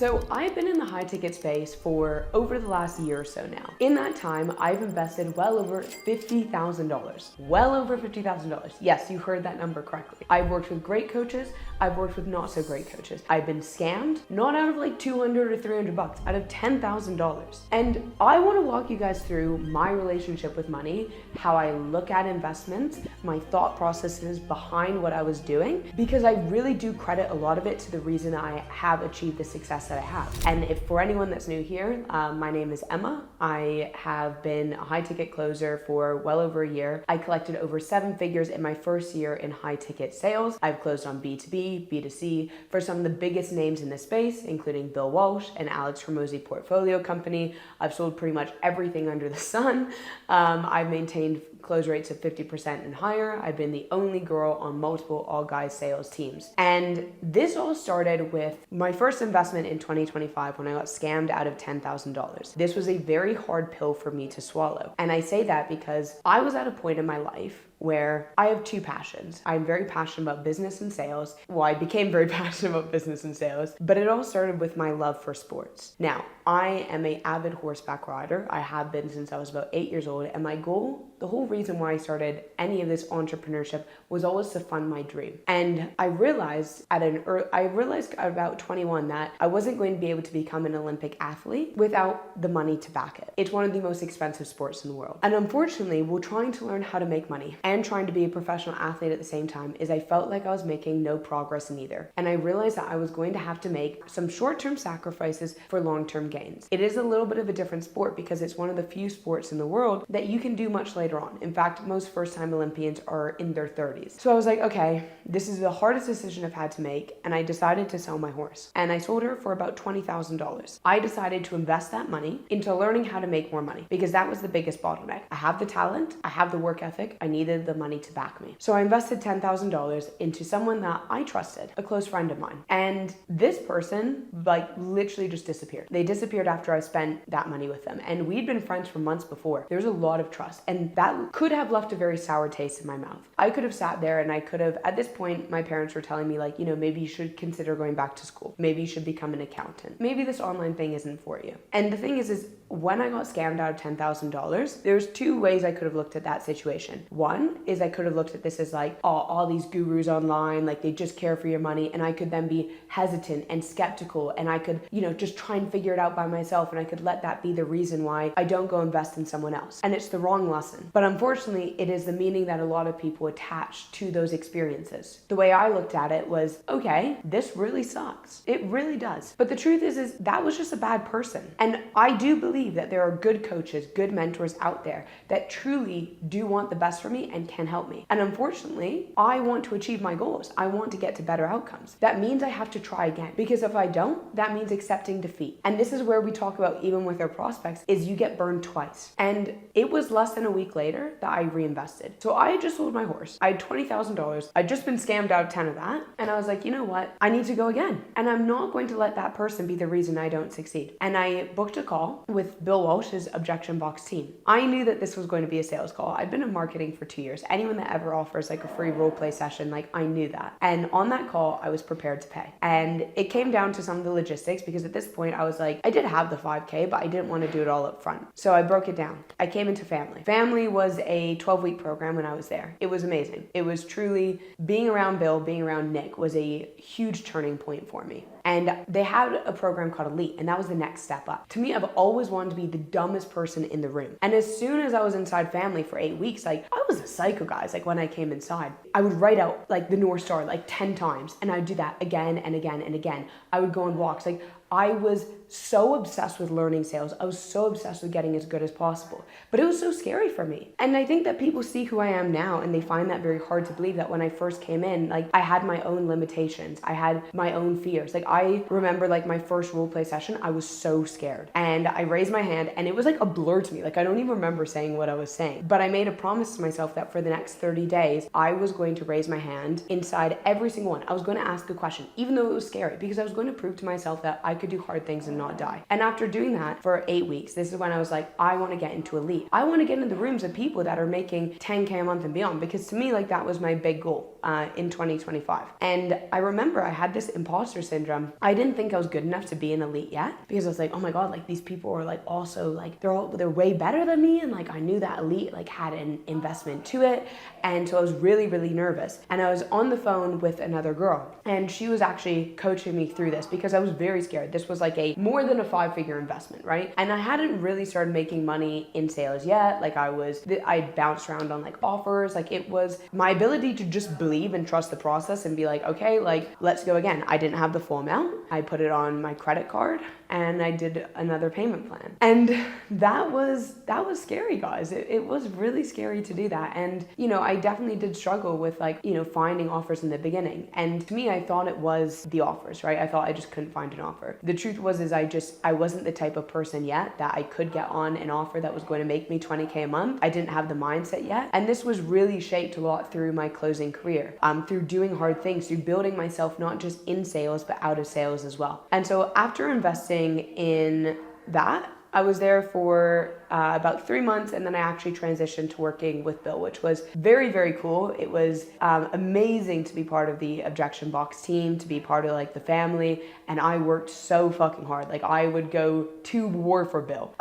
So I've been in the high ticket space for over the last year or so now. In that time, I've invested well over $50,000. Well over $50,000. Yes, you heard that number correctly. I've worked with great coaches. I've worked with not so great coaches. I've been scammed, not out of like 200 or 300 bucks, out of $10,000. And I want to walk you guys through my relationship with money, how I look at investments, my thought processes behind what I was doing, because I really do credit a lot of it to the reason I have achieved the success that I have. And if for anyone that's new here, my name is Emma. I have been a high ticket closer for well over a year. I collected over 7 figures in my first year in high ticket sales. I've closed on B2B, B2C for some of the biggest names in this space, including Bill Walsh and Alex Hormozi Portfolio Company. I've sold pretty much everything under the sun. I've maintained close rates of 50% and higher. I've been the only girl on multiple all guys sales teams. And this all started with my first investment in 2025 when I got scammed out of $10,000. This was a very hard pill for me to swallow. And I say that because I was at a point in my life where I have 2 passions. I'm very passionate about business and sales. Well, I became very passionate about business and sales, but it all started with my love for sports. Now, I am an avid horseback rider. I have been since I was about 8 years old, and my goal, the whole reason why I started any of this entrepreneurship was always to fund my dream. And I realized about 21 that I wasn't going to be able to become an Olympic athlete without the money to back it. It's one of the most expensive sports in the world. And unfortunately, while trying to learn how to make money and trying to be a professional athlete at the same time, is I felt like I was making no progress in either. And I realized that I was going to have to make some short-term sacrifices for long-term gains. It is a little bit of a different sport because it's one of the few sports in the world that you can do much later on. In fact, most first-time Olympians are in their 30s. So I was like, okay, this is the hardest decision I've had to make, and I decided to sell my horse. And I sold her for about $20,000. I decided to invest that money into learning how to make more money because that was the biggest bottleneck. I have the talent, I have the work ethic, I needed the money to back me. So I invested $10,000 into someone that I trusted, a close friend of mine. And this person literally just disappeared. They disappeared after I spent that money with them. And we'd been friends for months before. There was a lot of trust. And that could have left a very sour taste in my mouth. I could have sat there and I could have, at this point, my parents were telling me maybe you should consider going back to school. Maybe you should become an accountant. Maybe this online thing isn't for you. And the thing is when I got scammed out of $10,000, there's 2 ways I could have looked at that situation. One is I could have looked at this as all these gurus online, they just care for your money. And I could then be hesitant and skeptical and I could, just try and figure it out by myself. And I could let that be the reason why I don't go invest in someone else. And it's the wrong lesson. But unfortunately, it is the meaning that a lot of people attach to those experiences. The way I looked at it was, okay, this really sucks. It really does. But the truth is that was just a bad person. And I do believe that there are good coaches, good mentors out there that truly do want the best for me and can help me. And unfortunately, I want to achieve my goals. I want to get to better outcomes. That means I have to try again, because if I don't, that means accepting defeat. And this is where we talk about, even with our prospects, is you get burned twice. And it was less than a week later that I reinvested. So I had just sold my horse. I had $20,000. I'd just been scammed out of 10 of that. And I was like, you know what? I need to go again. And I'm not going to let that person be the reason I don't succeed. And I booked a call with Bill Walsh's Objection Box team. I knew that this was going to be a sales call. I've been in marketing for 2 years. Anyone that ever offers a free role play session, I knew that. And on that call, I was prepared to pay. And it came down to some of the logistics because at this point I was I did have the 5K, but I didn't want to do it all up front. So I broke it down. I came into Family. Family was a 12-week program when I was there. It was amazing. It was truly, being around Bill, being around Nick was a huge turning point for me. And they had a program called Elite, and that was the next step up. To me, I've always wanted to be the dumbest person in the room. And as soon as I was inside Family for 8 weeks, I was a psycho, guys. When I came inside, I would write out the North Star 10 times, and I'd do that again and again and again. I would go on walks. I was so obsessed with learning sales. I was so obsessed with getting as good as possible. But it was so scary for me. And I think that people see who I am now and they find that very hard to believe that when I first came in, I had my own limitations. I had my own fears. I remember my first role play session, I was so scared. And I raised my hand and it was a blur to me. I don't even remember saying what I was saying. But I made a promise to myself that for the next 30 days, I was going to raise my hand inside every single one. I was going to ask a question, even though it was scary, because I was going to prove to myself that I could do hard things and not die. And after doing that for 8 weeks, this is when I was I want to get into Elite. I want to get into the rooms of people that are making 10K a month and beyond, because to me, that was my big goal. in 2025. And I remember I had this imposter syndrome. I didn't think I was good enough to be an elite yet, because I was like, oh my God, like these people are like also like, they're way better than me. And like, I knew that elite like had an investment to it. And so I was really, really nervous. And I was on the phone with another girl, and she was actually coaching me through this because I was very scared. This was like a more than a 5-figure investment, right? And I hadn't really started making money in sales yet. Like I bounced around on like offers. Like it was my ability to just believe and trust the process and be like, okay, like let's go again. I didn't have the full amount. I put it on my credit card and I did another payment plan. And that was scary, guys. It was really scary to do that. And, you know, I definitely did struggle with like, you know, finding offers in the beginning. And to me, I thought it was the offers, right? I thought I just couldn't find an offer. The truth was, I wasn't the type of person yet that I could get on an offer that was going to make me $20K a month. I didn't have the mindset yet. And this was really shaped a lot through my closing career, through doing hard things, through building myself, not just in sales, but out of sales as well. And so after investing in that, I was there for about 3 months, and then I actually transitioned to working with Bill, which was very, very cool. It was amazing to be part of the Objection Box team, to be part of like the family, and I worked so fucking hard. Like I would go to war for Bill.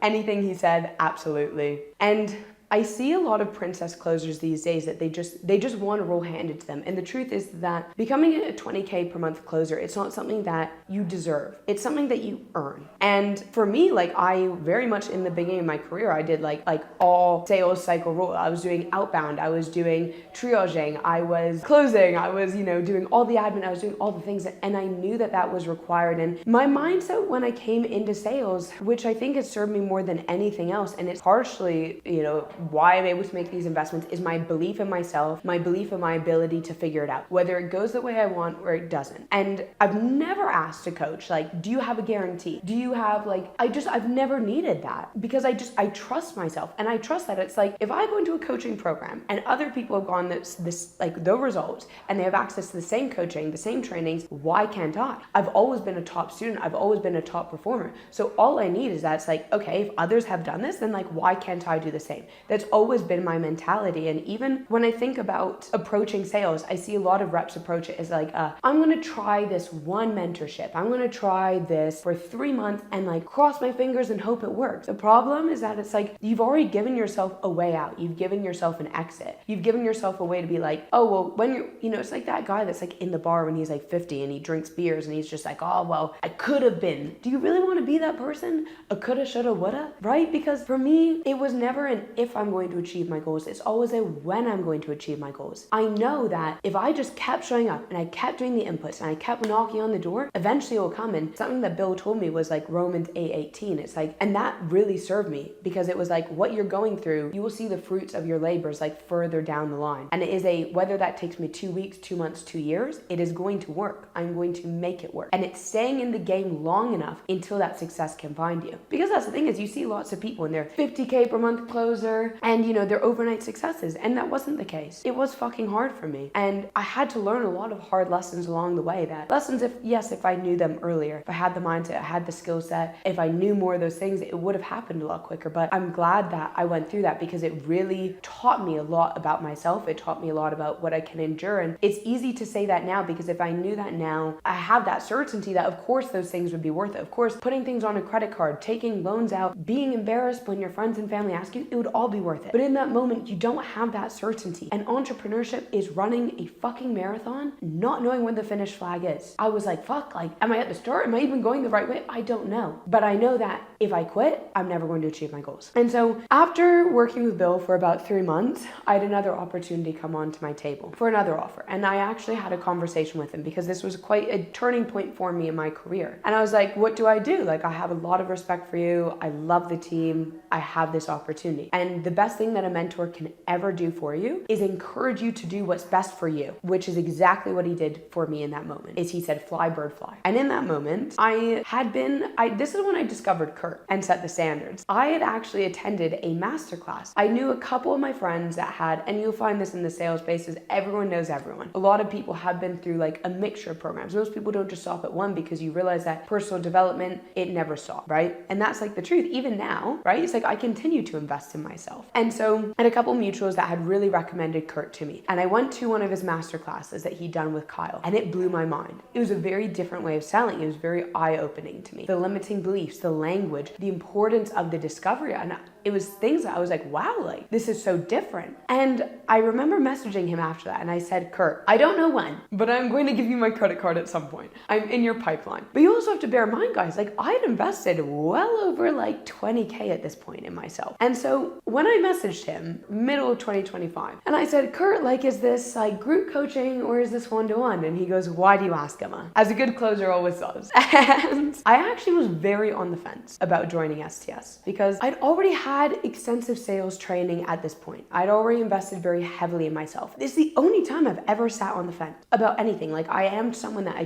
Anything he said, absolutely. And I see a lot of princess closers these days that they just want a role handed to them. And the truth is that becoming a 20K per month closer, it's not something that you deserve. It's something that you earn. And for me, like I very much in the beginning of my career, I did like all sales cycle role. I was doing outbound, I was doing triaging, I was closing, I was, you know, doing all the admin, I was doing all the things, and I knew that that was required. And my mindset when I came into sales, which I think has served me more than anything else, and it's partially, you know, why I'm able to make these investments, is my belief in myself, my belief in my ability to figure it out, whether it goes the way I want or it doesn't. And I've never asked a coach, like, do you have a guarantee? Do you have like, I've never needed that, because I trust myself, and I trust that it's like, if I go into a coaching program and other people have gone this like the results and they have access to the same coaching, the same trainings, why can't I? I've always been a top student. I've always been a top performer. So all I need is that it's like, okay, if others have done this, then like, why can't I do the same? That's always been my mentality. And even when I think about approaching sales, I see a lot of reps approach it as like, I'm going to try this one mentorship. I'm going to try this for 3 months and like cross my fingers and hope it works. The problem is that it's like, you've already given yourself a way out. You've given yourself an exit. You've given yourself a way to be like, oh, well, when you're, you know, it's like that guy that's like in the bar when he's like 50 and he drinks beers and he's just like, oh, well, I could have been. Do you really want to be that person? A coulda, shoulda, woulda, right? Because for me, it was never an if I'm going to achieve my goals. It's always a when I'm going to achieve my goals. I know that if I just kept showing up and I kept doing the inputs and I kept knocking on the door, eventually it will come. And something that Bill told me was like Romans 8:18. It's like, and that really served me, because it was like, what you're going through, you will see the fruits of your labors like further down the line. And it is whether that takes me 2 weeks, 2 months, 2 years, it is going to work. I'm going to make it work. And it's staying in the game long enough until that success can find you. Because that's the thing, is you see lots of people and they're 50K per month closer and you know, they're overnight successes. And that wasn't the case. It was fucking hard for me. And I had to learn a lot of hard lessons along the way. That lessons, if I knew them earlier, if I had the mindset, I had the skill set, if I knew more of those things, it would have happened a lot quicker. But I'm glad that I went through that, because it really taught me a lot about myself. It taught me a lot about what I can endure. And it's easy to say that now, because if I knew that now, I have that certainty that of course those things would be worth it. Of course, putting things on a credit card, taking loans out, being embarrassed when your friends and family ask you, it would all be worth it. But in that moment, you don't have that certainty. And entrepreneurship is running a fucking marathon, not knowing when the finish flag is. I was like, fuck, like, am I at the start? Am I even going the right way? I don't know. But I know that if I quit, I'm never going to achieve my goals. And so after working with Bill for about 3 months, I had another opportunity come onto my table for another offer. And I actually had a conversation with him, because this was quite a turning point for me in my career. And I was like, what do I do? Like, I have a lot of respect for you. I love the team. I have this opportunity. And the best thing that a mentor can ever do for you is encourage you to do what's best for you, which is exactly what he did for me in that moment. Is he said, fly, bird, fly. And in that moment, this is when I discovered Kurt and set the standards. I had actually attended a masterclass. I knew a couple of my friends that had, and you'll find this in the sales spaces, everyone knows everyone. A lot of people have been through like a mixture of programs. Most people don't just stop at one, because you realize that personal development, it never stops, right? And that's like the truth. Even now, right? It's like I continue to invest in myself. myself. And so I had a couple mutuals that had really recommended Kurt to me. And I went to one of his master classes that he'd done with Kyle, and it blew my mind. It was a very different way of selling. It was very eye-opening to me. The limiting beliefs, the language, the importance of the discovery. And it was things that I was like, wow, like this is so different. And I remember messaging him after that, and I said, Kurt, I don't know when, but I'm going to give you my credit card at some point. I'm in your pipeline. But you also have to bear in mind, guys, like I had invested well over like 20K at this point in myself. And so when I messaged him middle of 2025, and I said, Kurt, like, is this like group coaching or is this one-to-one? And he goes, why do you ask, Emma? As a good closer always does. And I actually was very on the fence about joining STS because I'd already had extensive sales training at this point. I'd already invested very heavily in myself. This is the only time I've ever sat on the fence about anything. Like I am someone that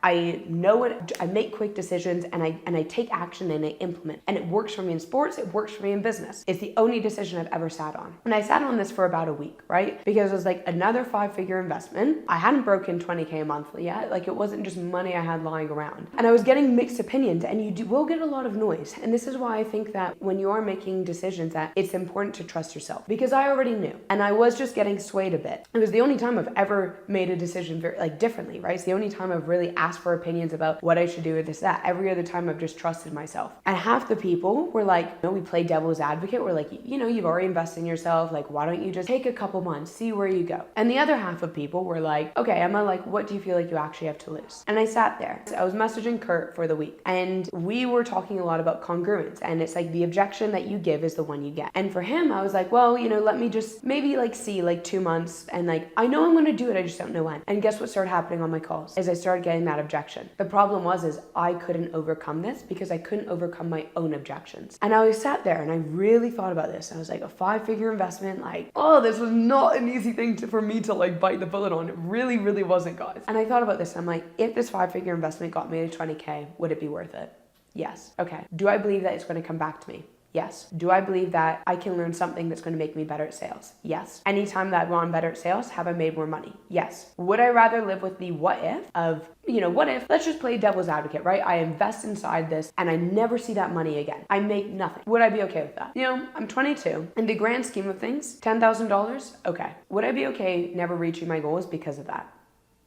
I know what, I make quick decisions and I take action and I implement. And it works for me in sports, it works for me in business. It's the only decision I've ever sat on. And I sat on this for about a week, right? Because it was like another 5-figure investment. I hadn't broken 20K monthly yet. Like it wasn't just money I had lying around. And I was getting mixed opinions, and you will get a lot of noise. And this is why I think that when you are making decisions that it's important to trust yourself, because I already knew and I was just getting swayed a bit. It was the only time I've ever made a decision very like differently, right? It's the only time I've really asked for opinions about what I should do with this, that. Every other time I've just trusted myself. And half the people were like, no, we play devil's advocate. We're like, you know, you've already invested in yourself. Like, why don't you just take a couple months, see where you go? And the other half of people were like, okay, Emma, like, what do you feel like you actually have to lose? And I sat there. So I was messaging Kurt for the week, and we were talking a lot about congruence. And it's like the objection that you give is the one you get. And for him, I was like, well, you know, let me just maybe like see like 2 months, and like I know I'm going to do it, I just don't know when. And guess what started happening on my calls? Is I started getting that objection. The problem is I couldn't overcome this because I couldn't overcome my own objections. And I was sat there and I really thought about this. I was like, a 5-figure investment, like, oh, this was not an easy thing for me to like bite the bullet on. It really, really wasn't, guys. And I thought about this and I'm like, if this 5-figure investment got me to 20K, would it be worth it? Yes. Okay. Do I believe that it's going to come back to me? Yes. Do I believe that I can learn something that's going to make me better at sales? Yes. Anytime that I've gone better at sales, have I made more money? Yes. Would I rather live with the what if of, you know, what if, let's just play devil's advocate, right? I invest inside this and I never see that money again. I make nothing. Would I be okay with that? You know, I'm 22. In the grand scheme of things, $10,000? Okay. Would I be okay never reaching my goals because of that?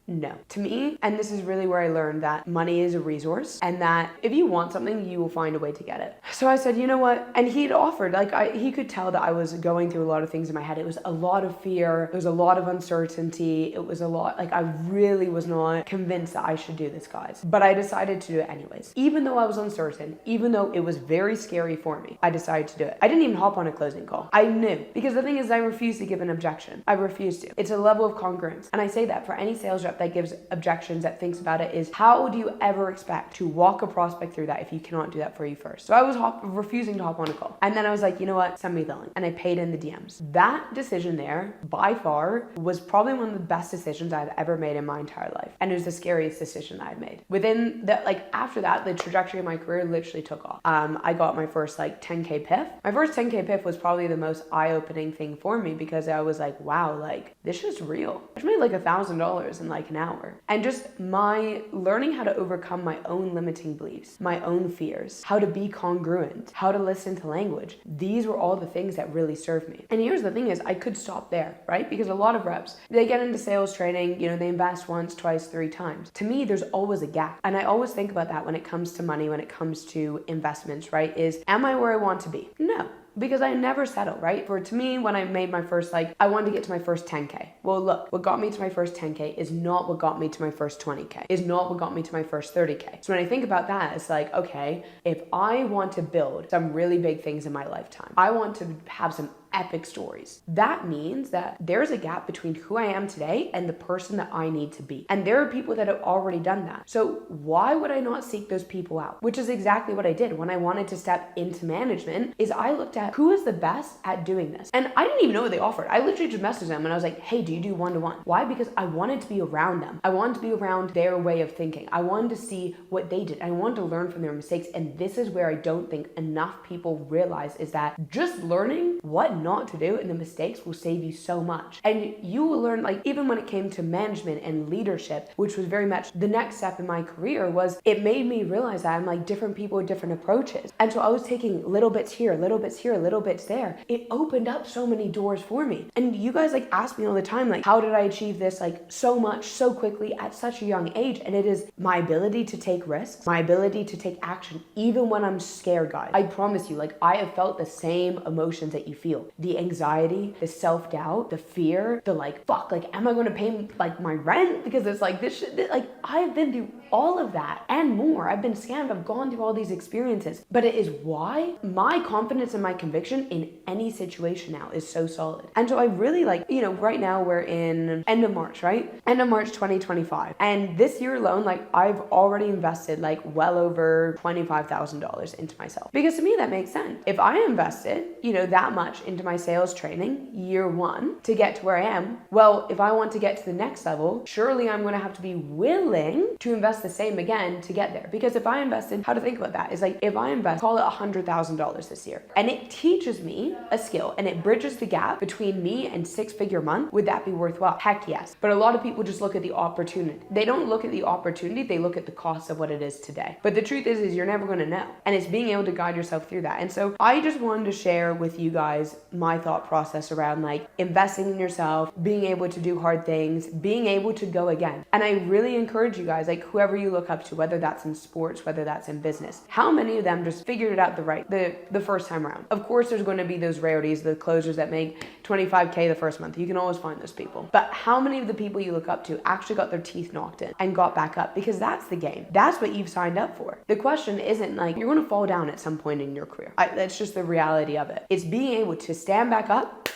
No. To me, and this is really where I learned that money is a resource and that if you want something, you will find a way to get it. So I said, you know what? And he'd offered, like he could tell that I was going through a lot of things in my head. It was a lot of fear. It was a lot of uncertainty. It was a lot, like I really was not convinced that I should do this, guys. But I decided to do it anyways. Even though I was uncertain, even though it was very scary for me, I decided to do it. I didn't even hop on a closing call. I knew. Because the thing is, I refuse to give an objection. I refuse to. It's a level of congruence. And I say that for any sales rep that gives objections, that thinks about it, is how do you ever expect to walk a prospect through that if you cannot do that for you first? So I was refusing to hop on a call. And then I was like, you know what? Send me the link. And I paid in the DMs. That decision there, by far, was probably one of the best decisions I've ever made in my entire life. And it was the scariest decision I've made. Within that, like after that, the trajectory of my career literally took off. I got my first like 10K PIF. My first 10K PIF was probably the most eye-opening thing for me because I was like, wow, like this is real. I made like $1,000 in like an hour. And just my learning how to overcome my own limiting beliefs, my own fears, how to be congruent, how to listen to language. These were all the things that really served me. And here's the thing is I could stop there, right? Because a lot of reps, they get into sales training, you know, they invest once, twice, 3 times. To me, there's always a gap. And I always think about that when it comes to money, when it comes to investments, right? Is, am I where I want to be? No. Because I never settle, right? To me, when I made my first, I wanted to get to my first 10K. Well, look, what got me to my first 10K is not what got me to my first 20K, is not what got me to my first 30K. So when I think about that, it's like, okay, if I want to build some really big things in my lifetime, I want to have some epic stories. That means that there's a gap between who I am today and the person that I need to be. And there are people that have already done that. So why would I not seek those people out? Which is exactly what I did when I wanted to step into management, is I looked at who is the best at doing this. And I didn't even know what they offered. I literally just messaged them and I was like, hey, do you do one-to-one? Why? Because I wanted to be around them. I wanted to be around their way of thinking. I wanted to see what they did. I wanted to learn from their mistakes. And this is where I don't think enough people realize, is that just learning what not to do, and the mistakes will save you so much. And you will learn, like, even when it came to management and leadership, which was very much the next step in my career, was it made me realize that I'm like different people with different approaches. And so I was taking little bits here, little bits here, little bits there. It opened up so many doors for me. And you guys like ask me all the time, like, how did I achieve this like so much, so quickly at such a young age? And it is my ability to take risks, my ability to take action, even when I'm scared, guys. I promise you, like, I have felt the same emotions that you feel. The anxiety, the self-doubt, the fear, the like, fuck, like, am I going to pay like my rent? Because it's like, this shit, like, I've been through all of that and more. I've been scammed. I've gone through all these experiences, but it is why my confidence and my conviction in any situation now is so solid. And so I really like, you know, right now we're in end of March, right? End of March 2025. And this year alone, like, I've already invested like well over $25,000 into myself, because to me that makes sense. If I invested, you know, that much into my sales training year one to get to where I am, well, if I want to get to the next level, surely I'm going to have to be willing to invest the same again to get there. Because if I invested, how to think about that is like, if I invest, call it $100,000 this year, and it teaches me a skill and it bridges the gap between me and six-figure month, would that be worthwhile? Heck yes. But a lot of people just look at the opportunity. They don't look at the opportunity, they look at the cost of what it is today. But the truth is you're never going to know. And it's being able to guide yourself through that. And so I just wanted to share with you guys my thought process around like investing in yourself, being able to do hard things, being able to go again. And I really encourage you guys, like whoever you look up to, whether that's in sports, whether that's in business, how many of them just figured it out the first time around? Of course, there's going to be those rarities, the closers that make 25K the first month. You can always find those people. But how many of the people you look up to actually got their teeth knocked in and got back up? Because that's the game. That's what you've signed up for. The question isn't like, you're going to fall down at some point in your career. That's just the reality of it. It's being able to stand back up,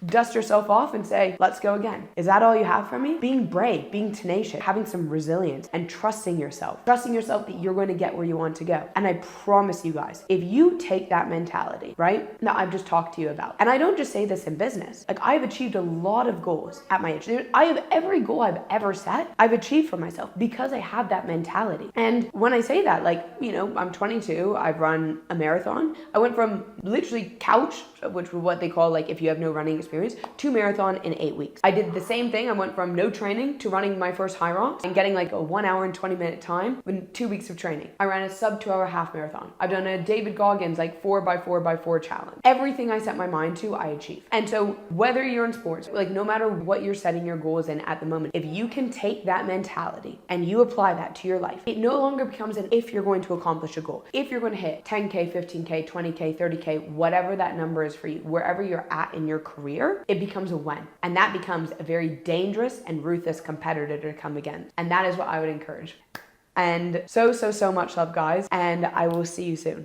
dust yourself off and say, let's go again. Is that all you have from me? Being brave, being tenacious, having some resilience, and trusting yourself that you're going to get where you want to go. And I promise you guys, if you take that mentality, right, that I've just talked to you about, and I don't just say this in business, like I've achieved a lot of goals at my age. I have every goal I've ever set, I've achieved for myself because I have that mentality. And when I say that, like, you know, I'm 22, I've run a marathon. I went from literally couch, which was what they call like if you have no running experience, to marathon in 8 weeks. I did the same thing. I went from no training to running my first high rocks and getting like a 1 hour and 20 minute time in 2 weeks of training. I ran a sub 2 hour half marathon. I've done a David Goggins like 4x4x4 challenge. Everything I set my mind to, I achieve. And so whether you're in sports, like no matter what you're setting your goals in at the moment, if you can take that mentality and you apply that to your life, it no longer becomes an if you're going to accomplish a goal. If you're going to hit 10K, 15K, 20K, 30K, whatever that number is for you, wherever you're at in your career, it becomes a when. And that becomes a very dangerous and ruthless competitor to come against. And that is what I would encourage. And so much love, guys. And I will see you soon.